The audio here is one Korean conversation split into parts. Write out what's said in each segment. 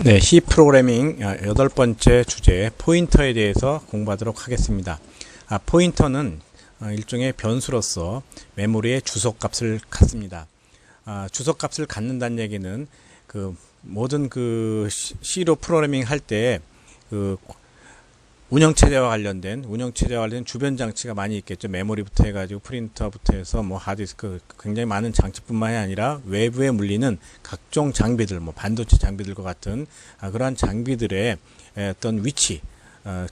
네, C 프로그래밍 여덟 번째 주제 포인터에 대해서 공부하도록 하겠습니다. 포인터는 일종의 변수로서 메모리의 주소값을 갖습니다. 주소값을 갖는다는 얘기는 모든 C로 프로그래밍 할 때 운영체제와 관련된 주변 장치가 많이 있겠죠. 메모리부터 해가지고 프린터부터 해서 하드디스크 굉장히 많은 장치뿐만이 아니라 외부에 물리는 각종 장비들, 반도체 장비들과 같은 그러한 장비들의 어떤 위치,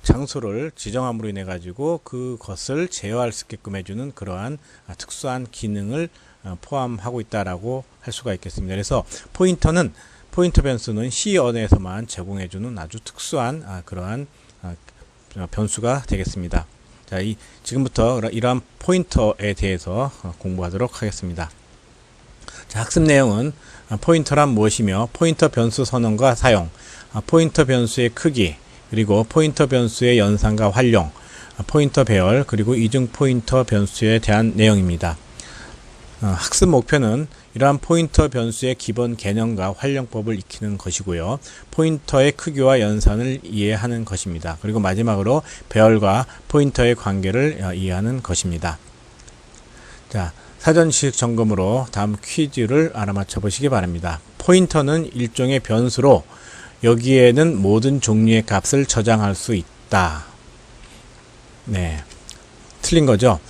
장소를 지정함으로 인해 가지고 그것을 제어할 수 있게끔 해주는 그러한 특수한 기능을 포함하고 있다라고 할 수가 있겠습니다. 그래서 포인터 변수는 C 언어에서만 제공해주는 아주 특수한 그러한 변수가 되겠습니다. 자, 지금부터 이러한 포인터에 대해서 공부하도록 하겠습니다. 자, 학습 내용은 포인터란 무엇이며 포인터 변수 선언과 사용, 포인터 변수의 크기, 그리고 포인터 변수의 연산과 활용, 포인터 배열, 그리고 이중 포인터 변수에 대한 내용입니다. 학습 목표는 이러한 포인터 변수의 기본 개념과 활용법을 익히는 것이고요. 포인터의 크기와 연산을 이해하는 것입니다. 그리고 마지막으로 배열과 포인터의 관계를 이해하는 것입니다. 자, 사전 지식 점검으로 다음 퀴즈를 알아맞혀 보시기 바랍니다. 포인터는 일종의 변수로 여기에는 모든 종류의 값을 저장할 수 있다. 네, 틀린 거죠.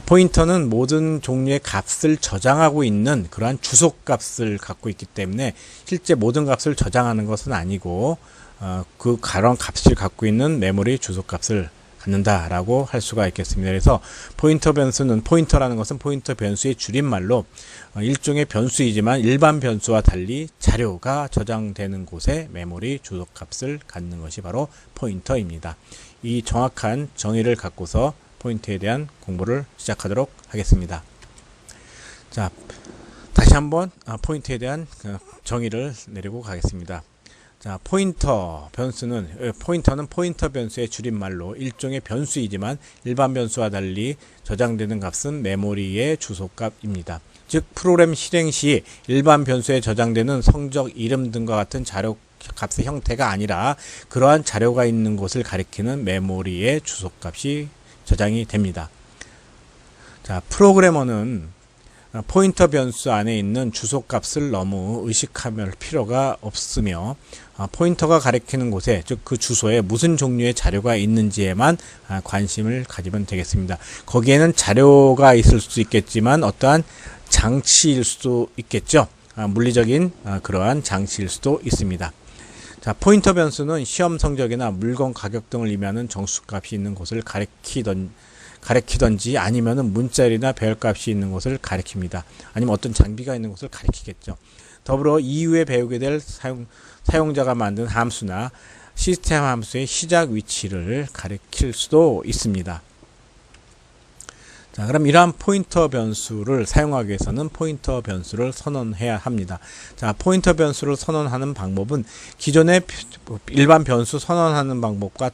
포인터는 모든 종류의 값을 저장하고 있는 그러한 주소값을 갖고 있기 때문에 실제 모든 값을 저장하는 것은 아니고 그런 값을 갖고 있는 메모리 주소값을 갖는다라고 할 수가 있겠습니다. 그래서 포인터라는 것은 포인터 변수의 줄임말로 일종의 변수이지만 일반 변수와 달리 자료가 저장되는 곳에 메모리 주소값을 갖는 것이 바로 포인터입니다. 이 정확한 정의를 갖고서 포인터에 대한 공부를 시작하도록 하겠습니다. 자, 다시 한번 포인터에 대한 정의를 내리고 가겠습니다. 자, 포인터는 포인터 변수의 줄임말로 일종의 변수이지만 일반 변수와 달리 저장되는 값은 메모리의 주소값입니다. 즉, 프로그램 실행 시 일반 변수에 저장되는 성적, 이름 등과 같은 자료 값의 형태가 아니라 그러한 자료가 있는 곳을 가리키는 메모리의 주소값이 저장이 됩니다. 자, 프로그래머는 포인터 변수 안에 있는 주소값을 너무 의식할 필요가 없으며 포인터가 가리키는 곳에, 즉 그 주소에 무슨 종류의 자료가 있는지에만 관심을 가지면 되겠습니다. 거기에는 자료가 있을 수 있겠지만 어떠한 장치일 수도 있겠죠. 물리적인 그러한 장치일 수도 있습니다. 자, 포인터 변수는 시험 성적이나 물건 가격 등을 의미하는 정수값이 있는 곳을 가리키던지 아니면은 문자열이나 배열값이 있는 곳을 가리킵니다. 아니면 어떤 장비가 있는 곳을 가리키겠죠. 더불어 이후에 배우게 될 사용자가 만든 함수나 시스템 함수의 시작 위치를 가리킬 수도 있습니다. 자, 그럼 이러한 포인터 변수를 사용하기 위해서는 포인터 변수를 선언해야 합니다. 자, 포인터 변수를 선언하는 방법은 기존의 일반 변수 선언하는 방법과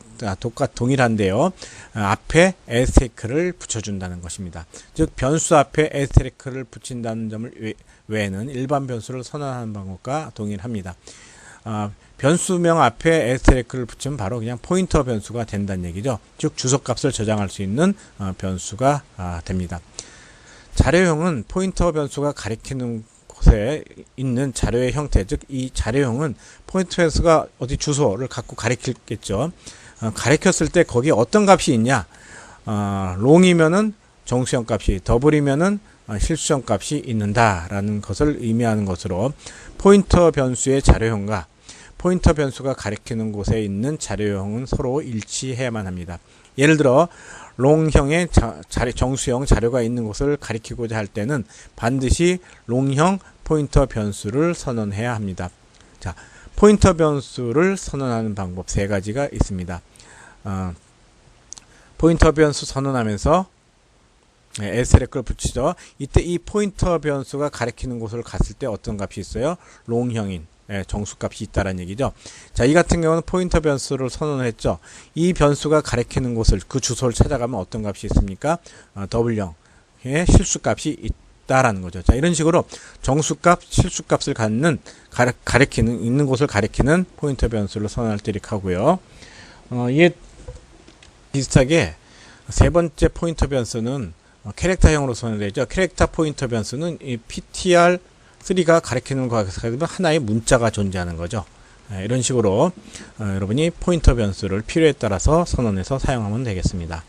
동일한데요. 앞에 에스테리크를 붙여준다는 것입니다. 즉, 변수 앞에 에스테리크를 붙인다는 점을 외에는 일반 변수를 선언하는 방법과 동일합니다. 변수명 앞에 에스테리크를 붙이면 바로 그냥 포인터 변수가 된다는 얘기죠. 즉, 주소값을 저장할 수 있는 변수가 됩니다. 자료형은 포인터 변수가 가리키는 곳에 있는 자료의 형태, 즉 이 자료형은 포인터 변수가 어디 주소를 갖고 가리키겠죠. 가리켰을 때 거기에 어떤 값이 있냐, 롱이면은 정수형 값이, 더블이면은 실수형 값이 있는다라는 것을 의미하는 것으로 포인터 변수의 자료형과 포인터 변수가 가리키는 곳에 있는 자료형은 서로 일치해야만 합니다. 예를 들어 롱형의 정수형 자료가 있는 곳을 가리키고자 할 때는 반드시 롱형 포인터 변수를 선언해야 합니다. 자, 포인터 변수를 선언하는 방법 세 가지가 있습니다. 포인터 변수 선언하면서 에스테리크를 붙이죠. 이때 이 포인터 변수가 가리키는 곳을 갔을 때 어떤 값이 있어요? 롱형인 정수값이 있다는 얘기죠. 자, 이 같은 경우는 포인터 변수를 선언을 했죠. 이 변수가 가리키는 곳을, 그 주소를 찾아가면 어떤 값이 있습니까? 더블형의 실수값이 있다라는 거죠. 자, 이런 식으로 정수값, 실수값을 가리키는 있는 곳을 가리키는 포인터 변수를 선언할 때 이렇게 하고요. 이에 비슷하게 세 번째 포인터 변수는 캐릭터형으로 선언되죠. 캐릭터 포인터 변수는 이 PTR3가 가리키는 것과 같은 하나의 문자가 존재하는 거죠. 이런 식으로 여러분이 포인터 변수를 필요에 따라서 선언해서 사용하면 되겠습니다.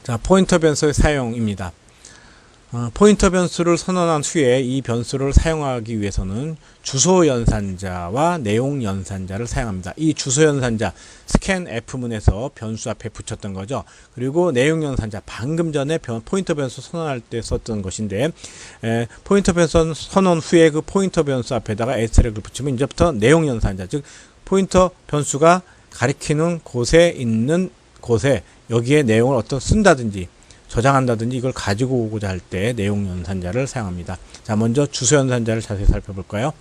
자, 포인터 변수의 사용입니다. 포인터 변수를 선언한 후에 이 변수를 사용하기 위해서는 주소 연산자와 내용 연산자를 사용합니다. 이 주소 연산자 scanf문에서 변수 앞에 붙였던 거죠. 그리고 내용 연산자 방금 전에 포인터 변수 선언할 때 썼던 것인데 포인터 변수 선언 후에 그 포인터 변수 앞에다가 에스테릭을 붙이면 이제부터 내용 연산자, 즉 포인터 변수가 가리키는 곳에 있는 곳에 여기에 내용을 어떤 쓴다든지 저장한다든지 이걸 가지고 오고자 할 때 내용 연산자를 사용합니다. 자, 먼저 주소 연산자를 자세히 살펴볼까요?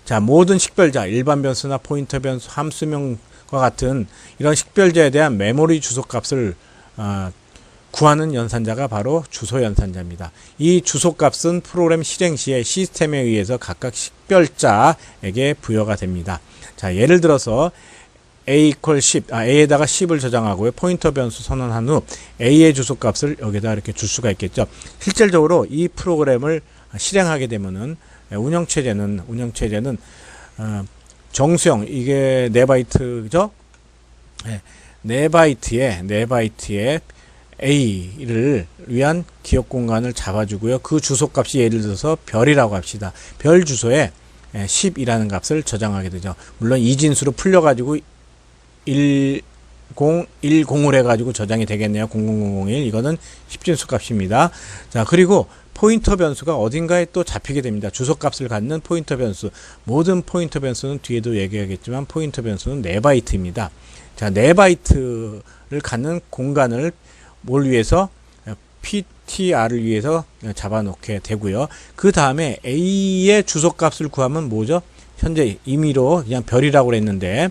자, 모든 식별자, 일반 변수나 포인터 변수, 함수명과 같은 이런 식별자에 대한 메모리 주소값을 구하는 연산자가 바로 주소 연산자입니다. 이 주소값은 프로그램 실행 시에 시스템에 의해서 각각 식별자에게 부여가 됩니다. 자, 예를 들어서 a equal 10, a에다가 10을 저장하고요. 포인터 변수 선언한 후 a의 주소값을 여기다 이렇게 줄 수가 있겠죠. 실질적으로 이 프로그램을 실행하게 되면은 운영체제는 정수형, 이게 4바이트죠. 네 바이트에 a를 위한 기억 공간을 잡아주고요. 그 주소값이 예를 들어서 별이라고 합시다. 별 주소에 10이라는 값을 저장하게 되죠. 물론 이진수로 풀려가지고 1010을 해가지고 저장이 되겠네요. 00001. 이거는 10진수 값입니다. 자, 그리고 포인터 변수가 어딘가에 또 잡히게 됩니다. 주소값을 갖는 포인터 변수. 모든 포인터 변수는 뒤에도 얘기하겠지만 포인터 변수는 4바이트입니다. 자, 4바이트를 갖는 공간을 뭘 위해서? PTR을 위해서 잡아놓게 되고요. 그 다음에 A의 주소값을 구하면 뭐죠? 현재 임의로 그냥 별이라고 그랬는데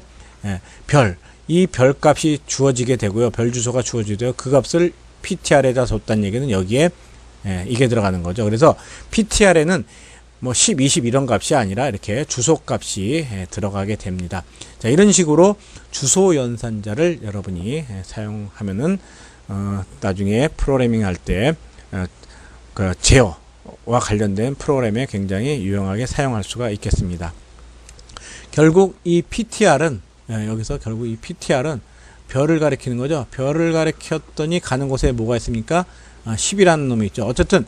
이 별값이 주어지게 되고요. 별 주소가 주어지고요. 그 값을 PTR에다 줬다는 얘기는 여기에 이게 들어가는 거죠. 그래서 PTR에는 뭐 10, 20 이런 값이 아니라 이렇게 주소값이 들어가게 됩니다. 자, 이런 식으로 주소 연산자를 여러분이 사용하면은 나중에 프로그래밍 할 때 그 제어와 관련된 프로그램에 굉장히 유용하게 사용할 수가 있겠습니다. 결국 이 PTR은 결국 이 PTR은 별을 가리키는 거죠. 별을 가리켰더니 가는 곳에 뭐가 있습니까? 10이라는 놈이 있죠. 어쨌든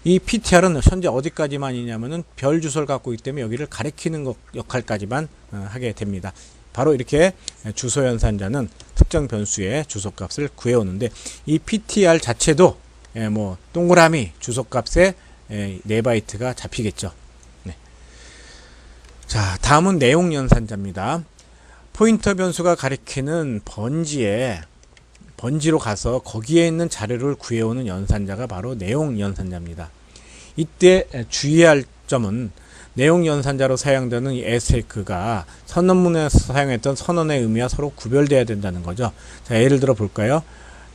이 PTR은 현재 어디까지만이냐면은 별 주소를 갖고 있기 때문에 여기를 가리키는 역할까지만 하게 됩니다. 바로 이렇게 주소 연산자는 특정 변수의 주소값을 구해오는데 이 PTR 자체도 뭐 동그라미 주소값에 4바이트가 잡히겠죠. 네. 자, 다음은 내용 연산자입니다. 포인터 변수가 가리키는 번지로 가서 거기에 있는 자료를 구해오는 연산자가 바로 내용 연산자입니다. 이때 주의할 점은 내용 연산자로 사용되는 이 asteris크가 선언문에서 사용했던 선언의 의미와 서로 구별돼야 된다는 거죠. 자, 예를 들어 볼까요?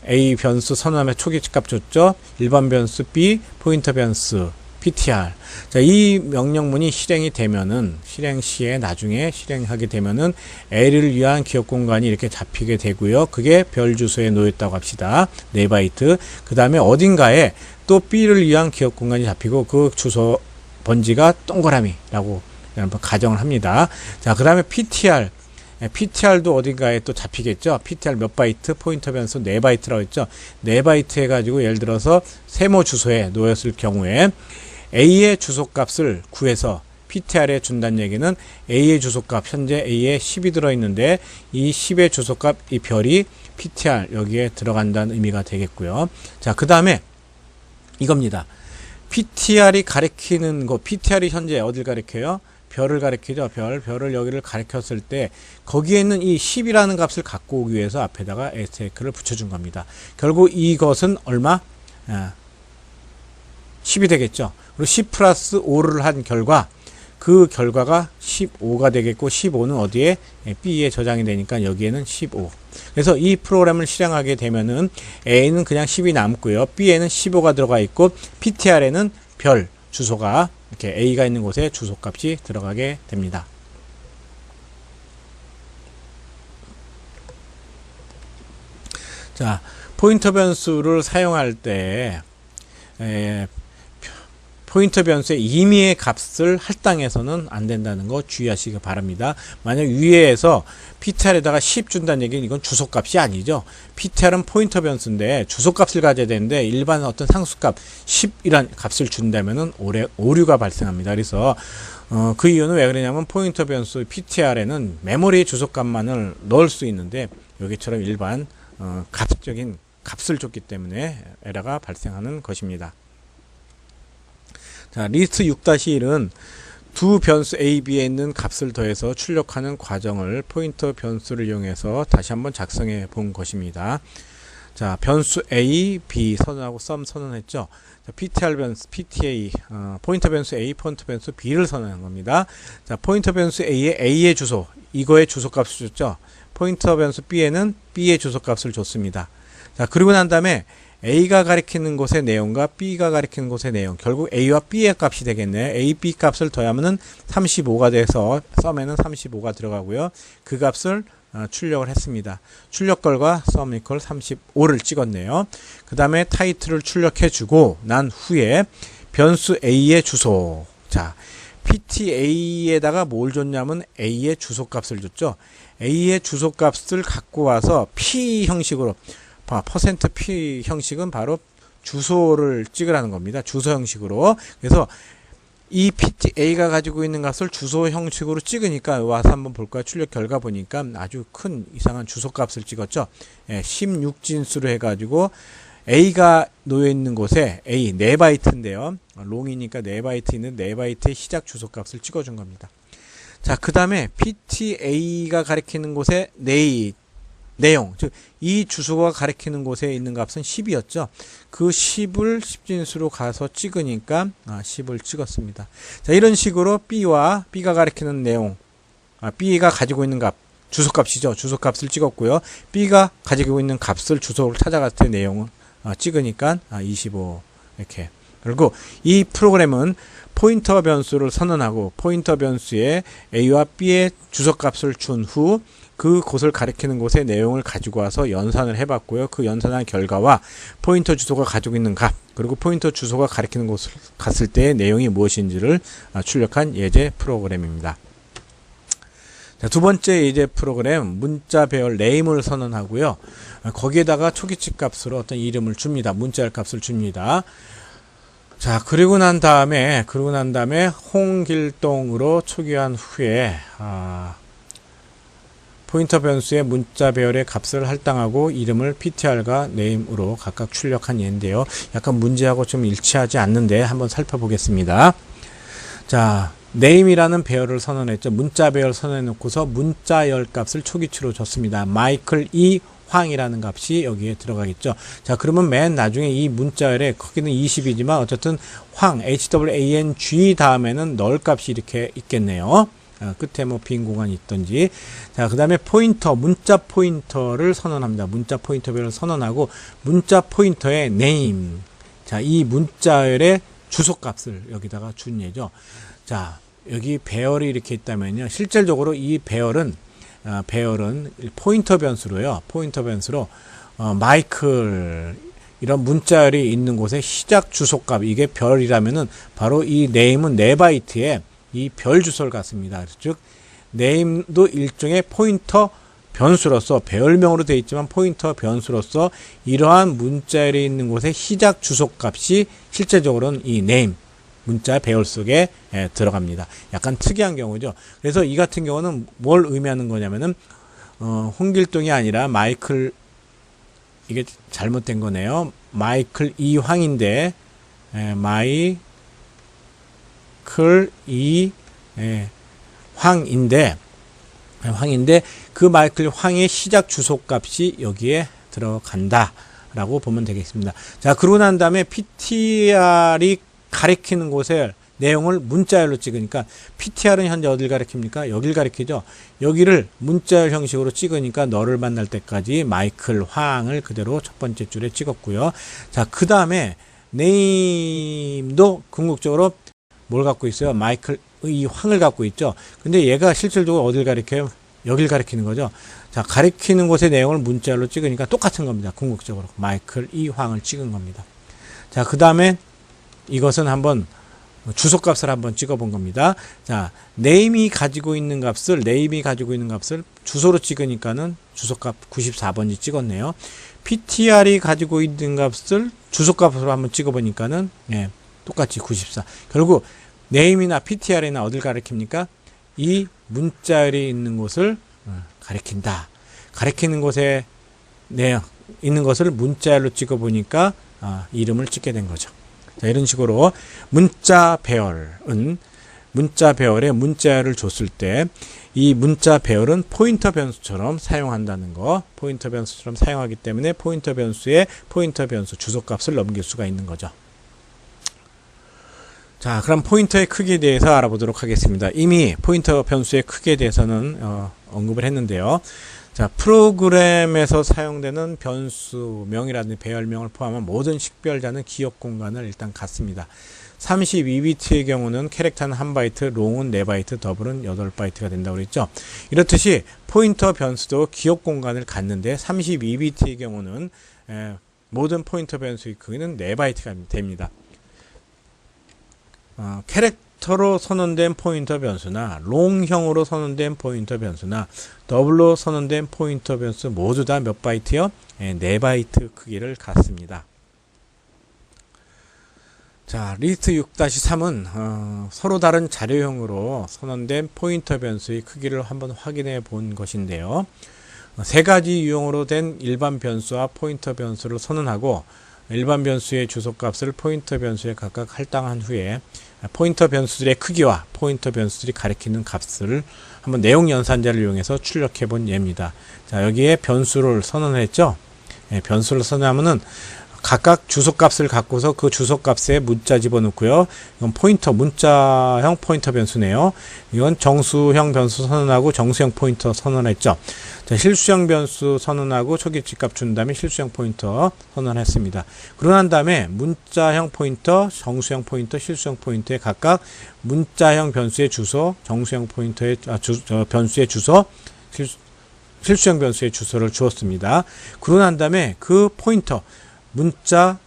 A 변수 선언함에 초기값 줬죠. 일반 변수 B, 포인터 변수 PTR. 자, 이 명령문이 실행이 되면은, 실행 시에 나중에 실행하게 되면은 A를 위한 기억 공간이 이렇게 잡히게 되고요. 그게 별 주소에 놓였다고 합시다. 4바이트. 그 다음에 어딘가에 또 B를 위한 기억 공간이 잡히고 그 주소 번지가 동그라미라고 가정을 합니다. 자, 그 다음에 PTR도 어딘가에 또 잡히겠죠. PTR 몇 바이트? 포인터 변수 4바이트라고 했죠. 4바이트 해가지고 예를 들어서 세모 주소에 놓였을 경우에 A의 주소값을 구해서 PTR에 준다는 얘기는 A의 주소값, 현재 A에 10이 들어있는데 이 10의 주소값, 이 별이 PTR 여기에 들어간다는 의미가 되겠고요. 자, 그 다음에 이겁니다. PTR이 가리키는 거, PTR이 현재 어딜 가리켜요? 별을 가리키죠. 별을 여기를 가리켰을 때 거기에 있는 이 10이라는 값을 갖고 오기 위해서 앞에다가 asteris크를 붙여준 겁니다. 결국 이것은 얼마? 10이 되겠죠. 그리고 10 플러스 5를 한 결과 그 결과가 15가 되겠고 15는 어디에? B에 저장이 되니까 여기에는 15. 그래서 이 프로그램을 실행하게 되면은 A는 그냥 10이 남고요. B에는 15가 들어가 있고 PTR에는 별 주소가 이렇게 A가 있는 곳에 주소값이 들어가게 됩니다. 자, 포인터 변수를 사용할 때 포인터 변수의 임의의 값을 할당해서는 안 된다는 거 주의하시기 바랍니다. 만약 위에서 PTR에다가 10 준다는 얘기는 이건 주소값이 아니죠. PTR은 포인터 변수인데 주소값을 가져야 되는데 일반 어떤 상수값 10이란 값을 준다면은 오류가 발생합니다. 그래서 그 이유는 왜 그러냐면 포인터 변수 PTR에는 메모리 주소값만을 넣을 수 있는데 여기처럼 일반 값적인 값을 줬기 때문에 에러가 발생하는 것입니다. 자, 리스트 6-1은 두 변수 A, B에 있는 값을 더해서 출력하는 과정을 포인터 변수를 이용해서 다시 한번 작성해 본 것입니다. 자, 변수 A, B 선언하고 sum 선언했죠. 자, PTR 변수, PTA, 포인터 변수 A, 포인터 변수 B를 선언한 겁니다. 자, 포인터 변수 A의 주소, 이거의 주소값을 줬죠. 포인터 변수 B에는 B의 주소값을 줬습니다. 자, 그리고 난 다음에 A가 가리키는 곳의 내용과 B가 가리키는 곳의 내용, 결국 A와 B의 값이 되겠네요. A, B 값을 더하면은 35가 돼서 sum에는 35가 들어가고요. 그 값을 출력을 했습니다. 출력 결과 sum equal 35를 찍었네요. 그 다음에 타이틀을 출력해 주고 난 후에 변수 A의 주소, 자, PTA에다가 뭘 줬냐면 A의 주소값을 줬죠. A의 주소값을 갖고 와서 P 형식으로, %P 형식은 바로 주소를 찍으라는 겁니다. 주소 형식으로. 그래서 이 PTA가 가지고 있는 값을 주소 형식으로 찍으니까 와서 한번 볼까요? 출력 결과 보니까 아주 큰 이상한 주소값을 찍었죠. 16진수로 해가지고 A가 놓여 있는 곳에 A 4바이트인데요. 롱이니까 4바이트 있는 4바이트의 시작 주소값을 찍어준 겁니다. 자, 그 다음에 PTA가 가리키는 곳에 내용, 즉 이 주소가 가리키는 곳에 있는 값은 10이었죠. 그 10을 10진수로 가서 찍으니까 10을 찍었습니다. 자, 이런 식으로 B가 가리키는 내용, B가 가지고 있는 값, 주소값이죠. 주소값을 찍었고요. B가 가지고 있는 값을 주소를 찾아갔을 때 내용을 찍으니까 25 이렇게. 그리고 이 프로그램은 포인터 변수를 선언하고 포인터 변수에 A와 B의 주소값을 준 후 그 곳을 가리키는 곳의 내용을 가지고 와서 연산을 해봤고요. 그 연산한 결과와 포인터 주소가 가지고 있는 값, 그리고 포인터 주소가 가리키는 곳을 갔을 때의 내용이 무엇인지를 출력한 예제 프로그램입니다. 자, 두 번째 예제 프로그램, 문자 배열 네임을 선언하고요. 거기에다가 초기치 값으로 어떤 이름을 줍니다. 문자 값을 줍니다. 자, 그리고 난 다음에 홍길동으로 초기화한 후에 포인터 변수의 문자 배열의 값을 할당하고 이름을 PTR과 name으로 각각 출력한 예인데요. 약간 문제하고 좀 일치하지 않는데 한번 살펴보겠습니다. 자, name이라는 배열을 선언했죠. 문자 배열 선언해놓고서 문자열 값을 초기치로 줬습니다. 마이클 E 황이라는 값이 여기에 들어가겠죠. 자, 그러면 맨 나중에 이 문자열의 크기는 20이지만 어쨌든 황, HWANG 다음에는 널 값이 이렇게 있겠네요. 끝에 뭐 빈 공간이 있던지. 자, 그 다음에 포인터, 문자 포인터를 선언합니다. 문자 포인터별을 선언하고 문자 포인터의 name. 자, 이 문자열의 주소값을 여기다가 준 예죠. 자, 여기 배열이 이렇게 있다면요. 실질적으로 이 배열은 포인터 변수로요. 포인터 변수로 마이클 이런 문자열이 있는 곳에 시작 주소값, 이게 별이라면은 바로 이 name은 4바이트에 이 별 주소를 갖습니다. 즉 name도 일종의 포인터 변수로서 배열명으로 되어 있지만 포인터 변수로서 이러한 문자열이 있는 곳에 시작 주소값이 실제적으로는 이 name 문자 배열 속에 들어갑니다. 약간 특이한 경우죠. 그래서 이 같은 경우는 뭘 의미하는 거냐면은 홍길동이 아니라 마이클, 이게 잘못된 거네요. 마이클 이황인데 마이클 이 황인데 그 마이클 황의 시작 주소값이 여기에 들어간다 라고 보면 되겠습니다. 자, 그러고 난 다음에 PTR이 가리키는 곳에 내용을 문자열로 찍으니까 PTR은 현재 어딜 가리킵니까? 여길 가리키죠. 여기를 문자열 형식으로 찍으니까 너를 만날 때까지 마이클 황을 그대로 첫 번째 줄에 찍었고요. 자, 그 다음에 네임도 궁극적으로 뭘 갖고 있어요? 마이클 이 황을 갖고 있죠. 근데 얘가 실질적으로 어딜 가리켜요? 여길 가리키는 거죠. 자, 가리키는 곳의 내용을 문자열로 찍으니까 똑같은 겁니다. 궁극적으로 마이클 이 황을 찍은 겁니다. 자, 그 다음에 이것은 한번 주소값을 한번 찍어 본 겁니다. 자, 네임이 가지고 있는 값을 주소로 찍으니까는 주소값 94번지 찍었네요. PTR이 가지고 있는 값을 주소값으로 한번 찍어 보니까는 똑같이 94. 결국 네임이나 PTR이나 어딜 가리킵니까? 이 문자열이 있는 곳을 가리킨다. 가리키는 곳에 있는 것을 문자열로 찍어 보니까 이름을 찍게 된 거죠. 자, 이런 식으로 문자 배열에 문자열을 줬을 때 이 문자 배열은 포인터 변수처럼 사용한다는 거, 포인터 변수처럼 사용하기 때문에 포인터 변수에 포인터 변수 주소값을 넘길 수가 있는 거죠. 자, 그럼 포인터의 크기에 대해서 알아보도록 하겠습니다. 이미 포인터 변수의 크기에 대해서는 언급을 했는데요. 자, 프로그램에서 사용되는 변수명이라든지 배열명을 포함한 모든 식별자는 기억 공간을 일단 갖습니다. 32비트의 경우는 캐릭터는 1바이트, 롱은 4바이트, 더블은 8바이트가 된다고 그랬죠. 이렇듯이 포인터 변수도 기억 공간을 갖는데 32비트의 경우는 모든 포인터 변수의 크기는 4바이트가 됩니다. 캐릭터로 선언된 포인터 변수나 롱형으로 선언된 포인터 변수나 더블로 선언된 포인터 변수 모두 다 몇 바이트요? 4바이트 크기를 갖습니다. 자, 리스트 6-3은 서로 다른 자료형으로 선언된 포인터 변수의 크기를 한번 확인해 본 것인데요. 세 가지 유형으로 된 일반 변수와 포인터 변수를 선언하고 일반 변수의 주소값을 포인터 변수에 각각 할당한 후에 포인터 변수들의 크기와 포인터 변수들이 가리키는 값을 한번 내용 연산자를 이용해서 출력해 본 예입니다. 자, 여기에 변수를 선언했죠. 변수를 선언하면은 각각 주소값을 갖고서 그 주소값에 문자 집어넣고요. 이건 포인터, 문자형 포인터 변수네요. 이건 정수형 변수 선언하고 정수형 포인터 선언했죠. 자, 실수형 변수 선언하고 초기치 값 준 다음에 실수형 포인터 선언했습니다. 그러고 난 다음에 문자형 포인터, 정수형 포인터, 실수형 포인터에 각각 문자형 변수의 주소, 정수형 포인터의 변수의 주소, 실수형 변수의 주소를 주었습니다. 그러고 난 다음에 그 포인터, 문자,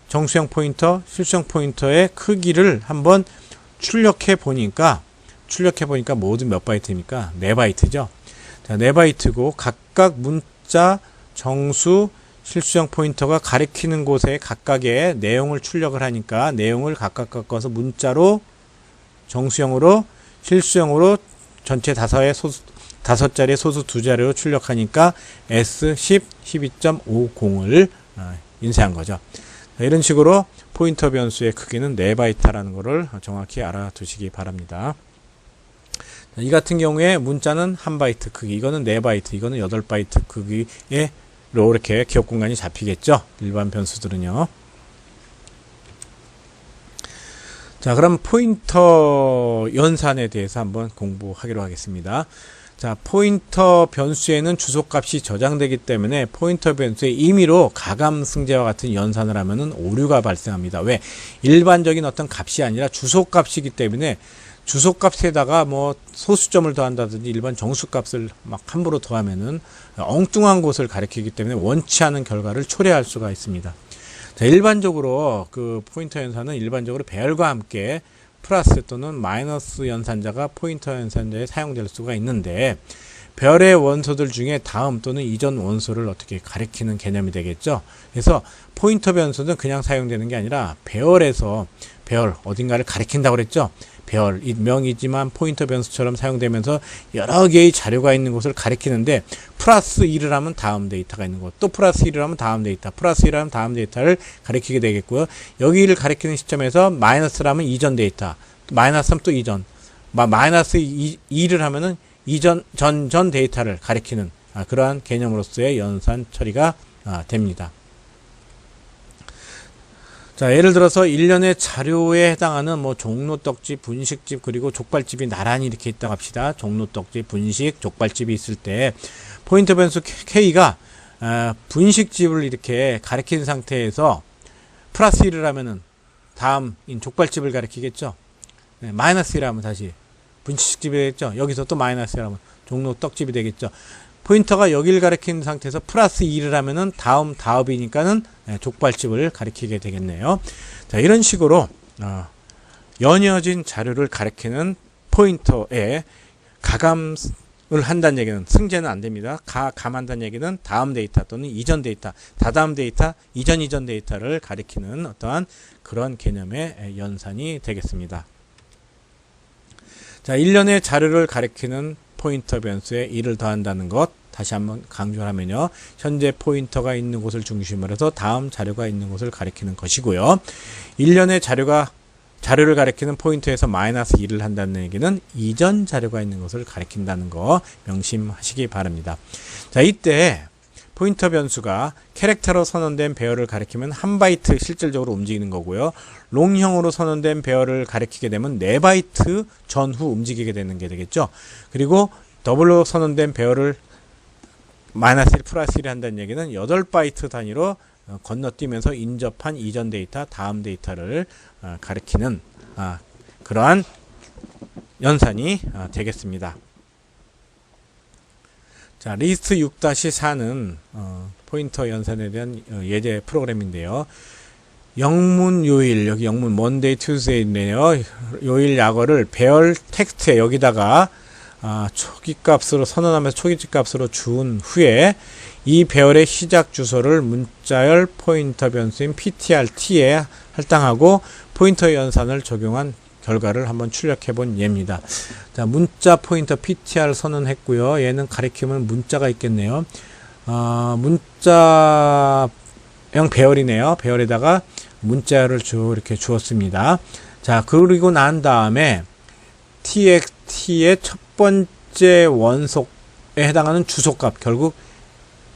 정수형 포인터, 실수형 포인터의 크기를 한번 출력해 보니까 모두 몇 바이트입니까? 4바이트죠. 자, 4바이트고 각각 문자, 정수, 실수형 포인터가 가리키는 곳에 각각의 내용을 출력을 하니까 내용을 각각 바꿔서 문자로, 정수형으로, 실수형으로 전체 5자리의 소수 2자리로 출력하니까 S10, 12.50을 인쇄한 거죠. 이런 식으로 포인터 변수의 크기는 4바이트라는 것을 정확히 알아두시기 바랍니다. 이 같은 경우에 문자는 1바이트 크기, 이거는 4바이트, 이거는 8바이트 크기로 이렇게 기억 공간이 잡히겠죠. 일반 변수들은요. 자, 그럼 포인터 연산에 대해서 한번 공부하기로 하겠습니다. 자, 포인터 변수에는 주소값이 저장되기 때문에 포인터 변수에 임의로 가감승제와 같은 연산을 하면은 오류가 발생합니다. 왜? 일반적인 어떤 값이 아니라 주소값이기 때문에 주소값에다가 뭐 소수점을 더한다든지 일반 정수값을 막 함부로 더하면은 엉뚱한 곳을 가리키기 때문에 원치 않은 결과를 초래할 수가 있습니다. 자, 일반적으로 그 포인터 연산은 일반적으로 배열과 함께 플러스 또는 마이너스 연산자가 포인터 연산자에 사용될 수가 있는데 별의 원소들 중에 다음 또는 이전 원소를 어떻게 가리키는 개념이 되겠죠. 그래서 포인터 변수는 그냥 사용되는 게 아니라 배열에서 배열 어딘가를 가리킨다고 그랬죠. 배열 명이지만 포인터 변수처럼 사용되면서 여러 개의 자료가 있는 곳을 가리키는데 플러스 1을 하면 다음 데이터가 있는 곳, 또 플러스 1을 하면 다음 데이터, 플러스 1을 하면 다음 데이터를 가리키게 되겠고요. 여기를 가리키는 시점에서 마이너스를 하면 이전 데이터, 마이너스 하면 또 이전, 마이너스 2를 하면은 이전 전 데이터를 가리키는 그러한 개념으로서의 연산 처리가 됩니다. 자, 예를 들어서 일련의 자료에 해당하는 뭐 종로떡집, 분식집, 그리고 족발집이 나란히 이렇게 있다고 합시다. 종로떡집, 분식, 족발집이 있을 때 포인터 변수 K가 분식집을 이렇게 가리킨 상태에서 플러스 1을 하면은 다음인 족발집을 가리키겠죠. 네, 마이너스 1 하면 다시 분식집이 되겠죠. 여기서 또 마이너스 1 하면 종로떡집이 되겠죠. 포인터가 여기를 가리킨 상태에서 플러스 2를 하면은 다음이니까는 족발집을 가리키게 되겠네요. 자, 이런 식으로 연이어진 자료를 가리키는 포인터에 가감을 한다는 얘기는 승제는 안 됩니다. 감한다는 얘기는 다음 데이터 또는 이전 데이터, 다다음 데이터, 이전 데이터를 가리키는 어떠한 그런 개념의 연산이 되겠습니다. 자, 일련의 자료를 가리키는 포인터 변수에 1을 더한다는 것 다시 한번 강조를 하면요. 현재 포인터가 있는 곳을 중심으로 해서 다음 자료가 있는 곳을 가리키는 것이고요. 일련의 자료를 가리키는 포인터에서 마이너스 1을 한다는 얘기는 이전 자료가 있는 것을 가리킨다는 거 명심하시기 바랍니다. 자, 이때 포인터 변수가 캐릭터로 선언된 배열을 가리키면 1바이트 실질적으로 움직이는 거고요. 롱형으로 선언된 배열을 가리키게 되면 4바이트 전후 움직이게 되는 게 되겠죠. 그리고 더블로 선언된 배열을 마이너스 1 플러스 1이 한다는 얘기는 8바이트 단위로 건너뛰면서 인접한 이전 데이터, 다음 데이터를 가리키는 그러한 연산이 되겠습니다. 자, 리스트 6-4는 포인터 연산에 대한 예제 프로그램인데요. 영문 요일, 여기 영문 먼데이 튜즈데이네요. 요일 약어를 배열 텍스트에 여기다가 초기값으로 선언하면서 초기값으로 준 후에 이 배열의 시작 주소를 문자열 포인터 변수인 ptrt에 할당하고 포인터 연산을 적용한 결과를 한번 출력해 본 예입니다. 자, 문자 포인터 ptr 선언했고요. 얘는 가리키면 문자가 있겠네요. 문자형 배열이네요. 배열에다가 문자열을 이렇게 주었습니다. 자, 그리고 난 다음에 txt의 첫 번째 원속에 해당하는 주소값, 결국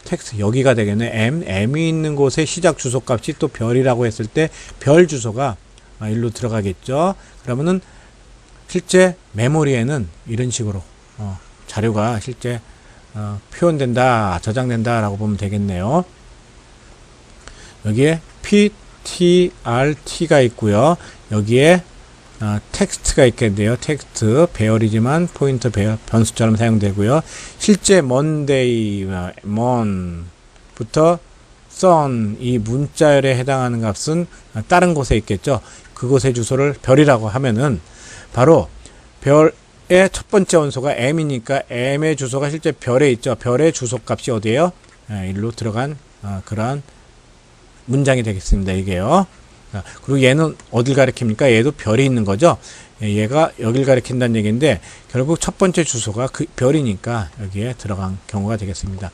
텍스트 여기가 되겠네. m이 있는 곳에 시작 주소값이 또 별이라고 했을 때 별 주소가 일로 들어가겠죠. 그러면은 실제 메모리에는 이런 식으로 자료가 실제 표현된다, 저장된다 라고 보면 되겠네요. 여기에 ptrt가 있고요. 여기에 텍스트가 있겠네요. 텍스트 배열이지만 포인터 배열 변수처럼 사용되고요. 실제 먼부터 선 이 문자열에 해당하는 값은 다른 곳에 있겠죠. 그곳의 주소를 별이라고 하면은 바로 별의 첫 번째 원소가 m이니까 m의 주소가 실제 별에 있죠. 별의 주소 값이 어디에요? 일로 들어간 그러한 문장이 되겠습니다. 이게요. 그리고 얘는 어딜 가리킵니까? 얘도 별이 있는 거죠. 얘가 여길 가리킨다는 얘기인데 결국 첫 번째 주소가 그 별이니까 여기에 들어간 경우가 되겠습니다.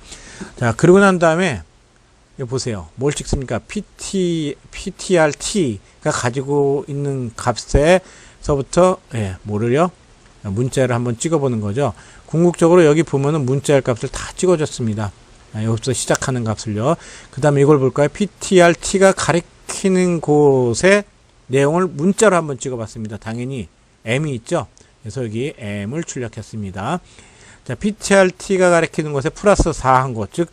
자, 그러고 난 다음에 여기 보세요. 뭘 찍습니까? ptrt가 가지고 있는 값에서부터 뭐를요? 문자를 한번 찍어보는 거죠. 궁극적으로 여기 보면은 문자열 값을 다 찍어줬습니다. 여기서 시작하는 값을요. 그 다음에 이걸 볼까요? ptrt가 가리키는 곳의 내용을 문자로 한번 찍어봤습니다. 당연히 m이 있죠. 그래서 여기 m을 출력했습니다. 자, ptrt가 가리키는 곳에 플러스 4 한 곳, 즉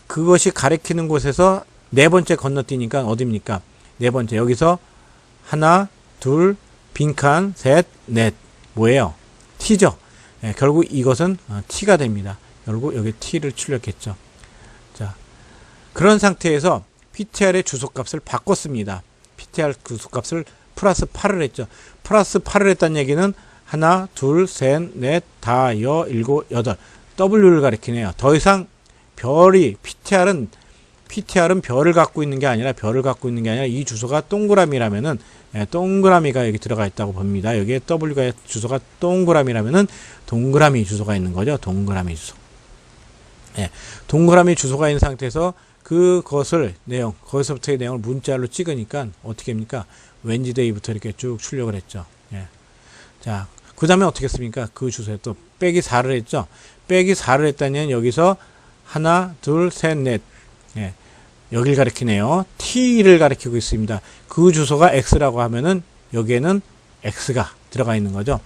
그것이 가리키는 곳에서 네 번째 건너뛰니까 어디입니까? 네 번째. 여기서 하나, 둘, 빈칸, 셋, 넷. 뭐예요? t죠. 결국 이것은 t가 됩니다. 결국 여기 t를 출력했죠. 자, 그런 상태에서 ptr의 주소값을 바꿨습니다. ptr 주소값을 플러스 8을 했죠. 플러스 8을 했다는 얘기는 하나, 둘, 셋, 넷, 다, 일곱, 여덟. w를 가리키네요. 더 이상 별이 ptr은 별을 갖고 있는 게 아니라 이 주소가 동그라미라면은 동그라미가 여기 들어가 있다고 봅니다. 여기에 w가 주소가 동그라미라면은 동그라미 주소가 있는 거죠. 동그라미 주소. 동그라미 주소가 있는 상태에서 그것을 거기서부터의 내용을 문자로 찍으니까 어떻게 합니까? 웬즈데이부터 이렇게 쭉 출력을 했죠. 자, 그 다음에 어떻게 했습니까? 그 주소에 또 빼기 4를 했죠. 빼기 4를 했다면 여기서 하나, 둘, 셋, 넷. 여길 가리키네요. t를 가리키고 있습니다. 그 주소가 x라고 하면은 여기에는 x가 들어가 있는 거죠.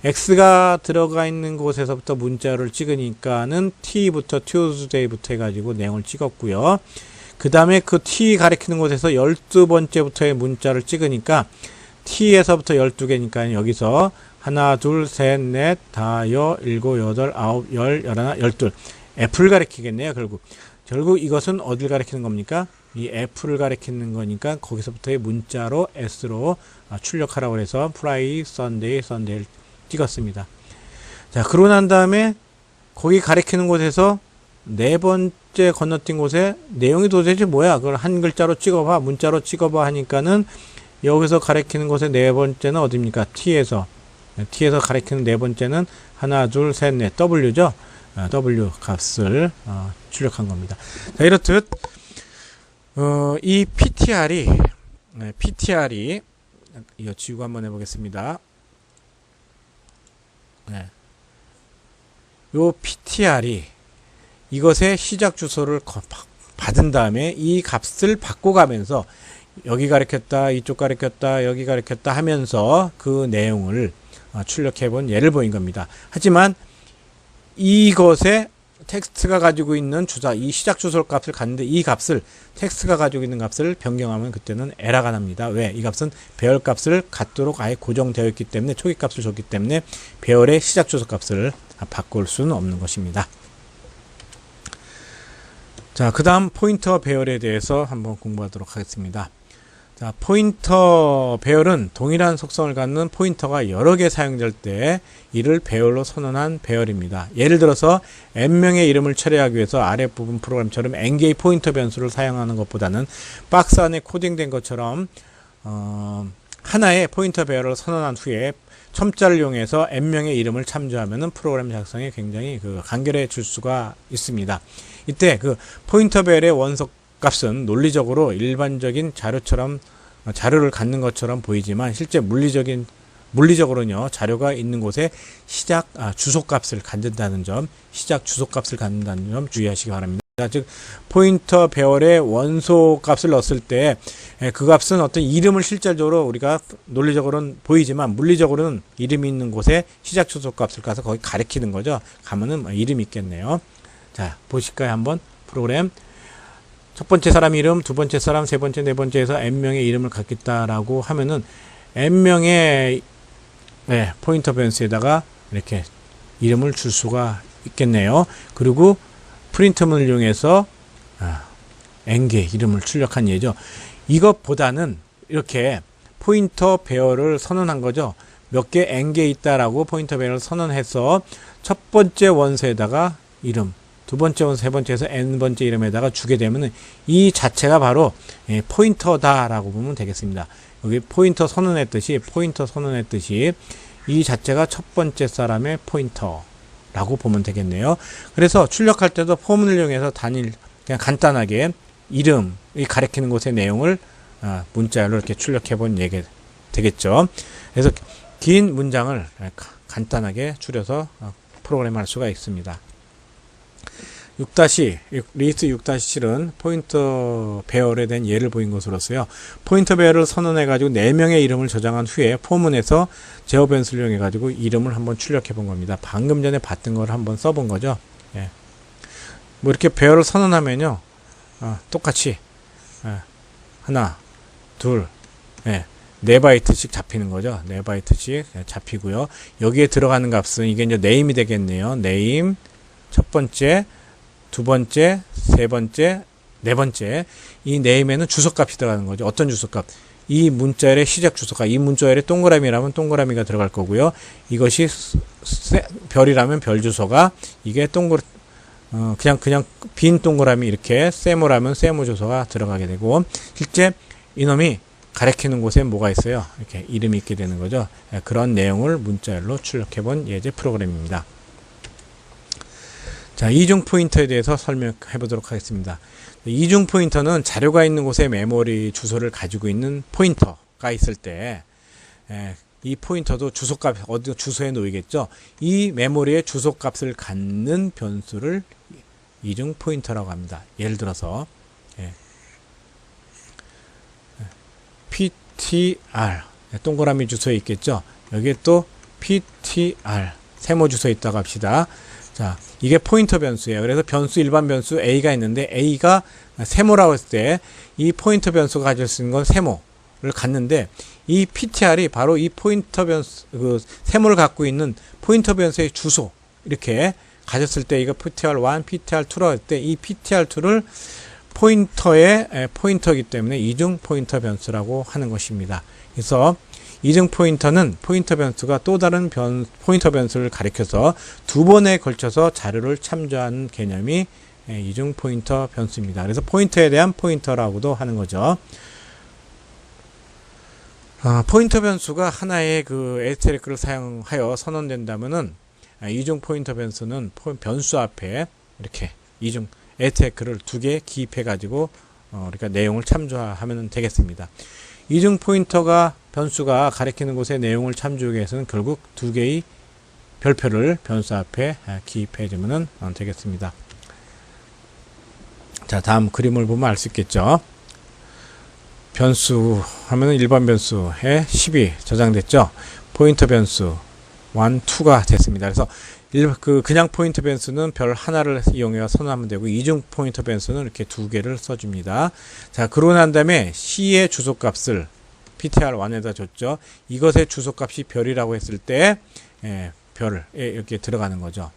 x가 들어가 있는 곳에서부터 문자를 찍으니까는 t부터 Tuesday부터 해가지고 내용을 찍었고요. 그 다음에 그 t 가리키는 곳에서 12번째부터의 문자를 찍으니까 t에서부터 12개니까 여기서 하나, 둘, 셋, 넷, 다, 여, 일곱, 여덟, 아홉, 열, 열하나, 열둘. F를 가리키겠네요, 결국 이것은 어딜 가리키는 겁니까? 이 F를 가리키는 거니까 거기서부터의 문자로 S로 출력하라고 해서 Friday, Sunday, Sunday를 찍었습니다. 자, 그러고 난 다음에 거기 가리키는 곳에서 네 번째 건너뛴 곳에 내용이 도대체 뭐야? 그걸 한 글자로 찍어봐, 문자로 찍어봐 하니까는 여기서 가리키는 곳의 네 번째는 어디입니까? T에서 가리키는 네 번째는 하나, 둘, 셋, 넷, W죠? W 값을 출력한 겁니다. 자, 이렇듯 이 PTR이 이거 지우고 한번 해보겠습니다. 네. 요 PTR이 이것의 시작 주소를 받은 다음에 이 값을 바꿔가면서 여기 가리켰다, 이쪽 가리켰다, 여기 가리켰다 하면서 그 내용을 출력해 본 예를 보인 겁니다. 하지만 이것에 텍스트가 가지고 있는 이 시작 주소 값을 갔는데 이 값을 텍스트가 가지고 있는 값을 변경하면 그때는 에러가 납니다. 왜? 이 값은 배열 값을 갖도록 아예 고정되어 있기 때문에 초기 값을 줬기 때문에 배열의 시작 주소 값을 바꿀 수는 없는 것입니다. 자, 그 다음 포인터 배열에 대해서 한번 공부하도록 하겠습니다. 자, 포인터 배열은 동일한 속성을 갖는 포인터가 여러 개 사용될 때 이를 배열로 선언한 배열입니다. 예를 들어서 n명의 이름을 처리하기 위해서 아랫부분 프로그램처럼 n개의 포인터 변수를 사용하는 것보다는 박스 안에 코딩된 것처럼 하나의 포인터 배열을 선언한 후에 첨자를 이용해서 n명의 이름을 참조하면 프로그램 작성에 굉장히 간결해질 수가 있습니다. 이때 그 포인터 배열의 원소 값은 논리적으로 일반적인 자료를 갖는 것처럼 보이지만 실제 물리적으로는요, 자료가 있는 곳에 시작 주소값을 갖는다는 점, 주의하시기 바랍니다. 즉 포인터 배열의 원소 값을 넣었을 때 그 값은 어떤 이름을 실질적으로 우리가 논리적으로는 보이지만 물리적으로는 이름이 있는 곳에 시작 주소 값을 가서 거기 가리키는 거죠. 가면은 이름이 있겠네요. 자, 보실까요? 한번 프로그램. 첫 번째 사람 이름, 두 번째 사람, 세 번째, 네 번째에서 n명의 이름을 갖겠다라고 하면은 n명의 포인터 변수에다가 이렇게 이름을 줄 수가 있겠네요. 그리고 프린트문을 이용해서 n개 이름을 출력한 예죠. 이것보다는 이렇게 포인터 배열을 선언한 거죠. 몇 개 n개 있다라고 포인터 배열을 선언해서 첫 번째 원소에다가 이름, 두 번째 원소, 세 번째에서 n번째 이름에다가 주게 되면 이 자체가 바로 포인터다라고 보면 되겠습니다. 여기 포인터 선언했듯이 이 자체가 첫 번째 사람의 포인터라고 보면 되겠네요. 그래서 출력할 때도 포문을 이용해서 그냥 간단하게 이름이 가리키는 곳의 내용을 문자열로 이렇게 출력해 본 얘기 되겠죠. 그래서 긴 문장을 간단하게 줄여서 프로그램할 수가 있습니다. 리스트 6-7은 포인터 배열에 대한 예를 보인 것으로서요. 포인터 배열을 선언해 가지고 4명의 이름을 저장한 후에 포문에서 제어 변수를 이용해 가지고 이름을 한번 출력해 본 겁니다. 방금 전에 봤던 걸 한번 써본 거죠. 예. 뭐 이렇게 배열을 선언하면요, 똑같이 하나, 둘, 4바이트씩 잡히는 거죠. 4바이트씩 잡히고요. 여기에 들어가는 값은 이게 이제 네임이 되겠네요. 네임 첫 번째, 두 번째, 세 번째, 네 번째. 이 네임에는 주소값이 들어가는 거죠. 어떤 주소값? 이 문자열의 시작 주소가, 이 문자열의 동그라미라면 동그라미가 들어갈 거고요. 이것이 별이라면 별 주소가, 이게 그냥 빈 동그라미, 이렇게 세모라면 세모 주소가 들어가게 되고, 실제 이놈이 가리키는 곳에 뭐가 있어요? 이렇게 이름이 있게 되는 거죠. 그런 내용을 문자열로 출력해 본 예제 프로그램입니다. 자, 이중 포인터에 대해서 설명해 보도록 하겠습니다. 이중 포인터는 자료가 있는 곳에 메모리 주소를 가지고 있는 포인터가 있을 때, 이 포인터도 주소값, 어디 주소에 놓이겠죠. 이 메모리의 주소값을 갖는 변수를 이중 포인터라고 합니다. 예를 들어서 PTR 동그라미 주소에 있겠죠. 여기에 또 PTR 세모 주소에 있다고 합시다. 자, 이게 포인터 변수예요. 그래서 변수 일반 변수 A가 있는데 A가 세모라고 했을 때 이 포인터 변수가 가질 수 있는 건 세모를 갖는데 이 PTR이 바로 이 포인터 변수 그 세모를 갖고 있는 포인터 변수의 주소 이렇게 가졌을 때 이거 PTR1, PTR2라고 할 때 이 PTR2를 포인터의 포인터이기 때문에 이중 포인터 변수라고 하는 것입니다. 그래서 이중 포인터는 포인터 변수가 또 다른 포인터 변수를 가리켜서 두 번에 걸쳐서 자료를 참조하는 개념이 이중 포인터 변수입니다. 그래서 포인터에 대한 포인터라고도 하는 거죠. 포인터 변수가 하나의 그 에스테리크를 사용하여 선언된다면은 이중 포인터 변수는 변수 앞에 이렇게 이중 에스테리크를 두 개 기입해 가지고 그러니까 내용을 참조하면 되겠습니다. 이중 포인터가 변수가 가리키는 곳의 내용을 참조하기 위해서는 결국 두 개의 별표를 변수 앞에 기입해 주면 되겠습니다. 자, 다음 그림을 보면 알 수 있겠죠. 변수 하면은 일반 변수에 10이 저장됐죠. 포인터 변수 1, 2가 됐습니다. 그래서 그냥 포인터 변수는 별 하나를 이용해 선언하면 되고 이중 포인터 변수는 이렇게 두 개를 써줍니다. 자, 그러고 난 다음에 C의 주소값을 PTR1에다 줬죠. 이것의 주소값이 별이라고 했을 때 별을 이렇게 들어가는 거죠.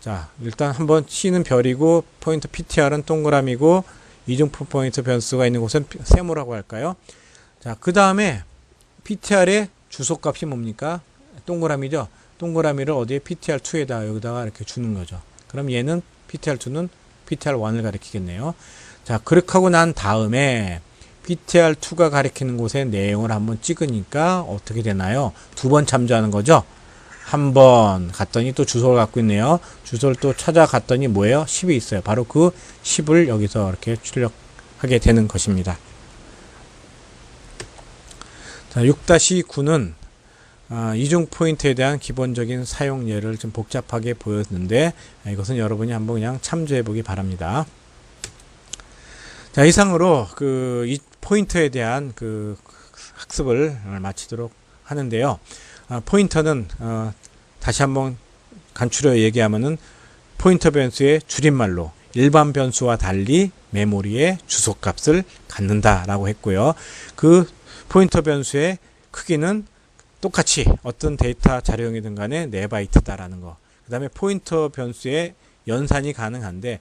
자, 일단 한번 C는 별이고 포인트 PTR은 동그라미고 이중 포인트 변수가 있는 곳은 세모라고 할까요? 자, 그 다음에 PTR의 주소값이 뭡니까? 동그라미죠. 동그라미를 어디에 PTR2에다 여기다가 이렇게 주는 거죠. 그럼 얘는 PTR2는 PTR1을 가리키겠네요. 자, 그렇게 하고 난 다음에 PTR2가 가리키는 곳의 내용을 한번 찍으니까 어떻게 되나요? 두 번 참조하는 거죠. 한 번 갔더니 또 주소를 갖고 있네요. 주소를 또 찾아갔더니 뭐예요? 10이 있어요. 바로 그 10을 여기서 이렇게 출력하게 되는 것입니다. 자, 6-9는 이중 포인트에 대한 기본적인 사용 예를 좀 복잡하게 보였는데 이것은 여러분이 한번 그냥 참조해 보기 바랍니다. 자, 이상으로 이 포인터에 대한 그 학습을 마치도록 하는데요. 포인터는 다시 한번 간추려 얘기하면은 포인터 변수의 줄임말로 일반 변수와 달리 메모리의 주소값을 갖는다라고 했고요. 그 포인터 변수의 크기는 똑같이 어떤 데이터 자료형이든 간에 4바이트다라는 거. 그 다음에 포인터 변수의 연산이 가능한데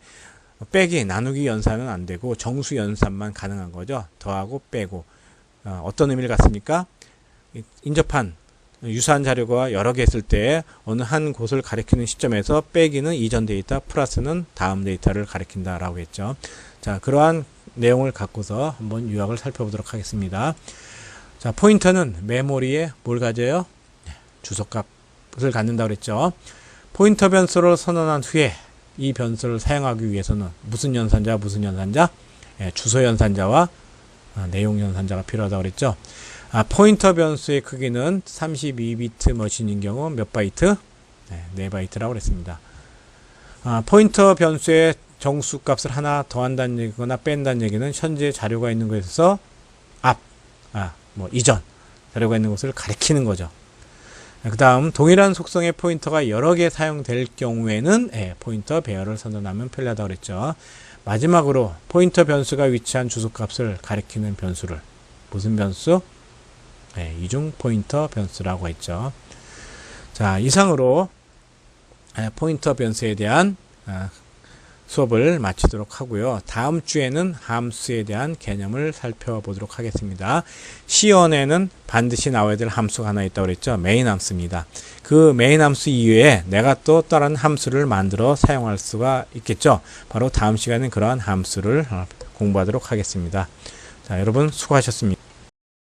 빼기, 나누기 연산은 안 되고 정수 연산만 가능한 거죠. 더하고 빼고. 어떤 의미를 갖습니까? 인접한 유사한 자료가 여러 개 있을 때 어느 한 곳을 가리키는 시점에서 빼기는 이전 데이터, 플러스는 다음 데이터를 가리킨다라고 했죠. 자, 그러한 내용을 갖고서 한번 유학을 살펴보도록 하겠습니다. 자, 포인터는 메모리에 뭘 가져요? 주소값을 갖는다고 그랬죠. 포인터 변수를 선언한 후에 이 변수를 사용하기 위해서는 무슨 연산자, 주소 연산자와 내용 연산자가 필요하다고 그랬죠. 포인터 변수의 크기는 32비트 머신인 경우 몇 바이트? 4바이트라고 그랬습니다. 포인터 변수의 정수값을 하나 더한다는 얘기거나 뺀다는 얘기는 현재 자료가 있는 곳에서 이전 자료가 있는 곳을 가리키는 거죠. 그 다음 동일한 속성의 포인터가 여러 개 사용될 경우에는 포인터 배열을 선언하면 편리하다고 그랬죠. 마지막으로 포인터 변수가 위치한 주소값을 가리키는 변수를 무슨 변수? 이중 포인터 변수라고 했죠. 자, 이상으로 포인터 변수에 대한 수업을 마치도록 하고요. 다음 주에는 함수에 대한 개념을 살펴보도록 하겠습니다. C1에는 반드시 나와야 될 함수가 하나 있다고 그랬죠. 메인 함수입니다. 그 메인 함수 이외에 내가 또 다른 함수를 만들어 사용할 수가 있겠죠. 바로 다음 시간에 그러한 함수를 공부하도록 하겠습니다. 자, 여러분 수고하셨습니다.